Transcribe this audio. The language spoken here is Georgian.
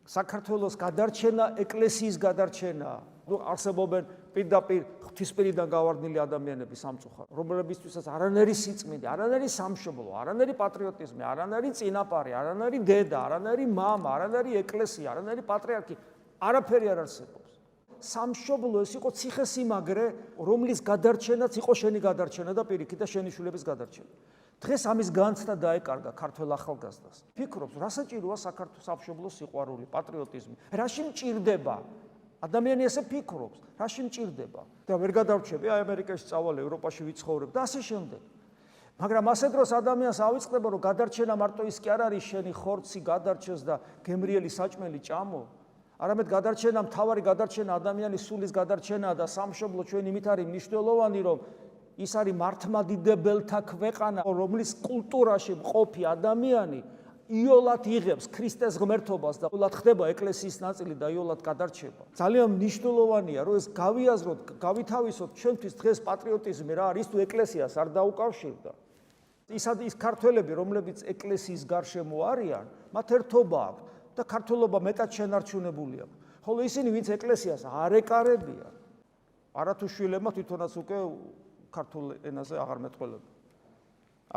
საქართველოს გადარჩენა ეკლესიის გადარჩენა. არსებობენ პირდაპირ ღვთისპირიდან გავარდნილი ადამიანები სამწუხაროდ, რომლებისთვისაც არანაირი სიწმინდე, არანაირი სამშობლო, არანაირი პატრიოტიზმი, არანაირი წინაპარი, არანაირი დედა, არანაირი მამა, არანაირი ეკლესია, არანაირი პატრიარქი, არაფერი არ არსებობს. სამშობლო ეს იყო ციხესიმაგრე, რომლის გადარჩენაც იყო შენი გადარჩენა და პირიქით და შენი შვილების გადარჩენა. დღეს ამის განცდა დაეკარგა ქართველ ახალგაზრდას. ფიქრობს, რა საჭიროა საქართველოს სამშობლოს სიყვარული, პატრიოტიზმი, რაში მჭირდება? ადამიანი ესე ფიქრობს, რაში მჭირდება? და ვერ გადარჩები, აი ამერიკაში წავალ, ევროპაში ვიცხოვრებ და ასე შემდეგ. მაგრამ ასე დროს ადამიანს ავიწყდება, რომ გადარჩენა მარტო ის კი არ არის შენი ხორცი გადარჩეს და გემრიელი საჭმელი ჭამო. არამედ გადარჩენა, მთავარი გადარჩენა ადამიანის სულის გადარჩენაა და სამშობლო ჩვენ იმით არის მნიშვნელოვანი, რომ ის არის მართლმადიდებელთა ქვეყანა, რომლის კულტურაში მყოფი ადამიანი იოლად იღებს ქრისტეს ღმერთობას და იოლად ხდება ეკლესიის ნაწილი და იოლად გადარჩება. ძალიან მნიშვნელოვანია, რომ ეს გავიაზროთ, გავითავისოთ ჩვენთვის დღეს პატრიოტიზმი რა არის თუ ეკლესიას არ დაუკავშირდა. ის ქართველები, რომლებიც ეკლესიის გარშემო არიან, მათ ერთობა აქვს და ქართველობა მეტად შენარჩუნებული აქვს. ხოლო ისინი, ვინც ეკლესიას არ ეკარებიან, არათუ შვილებმა თვითონაც უკვე ქართულ ენაზე აღარ მეტყველებენ.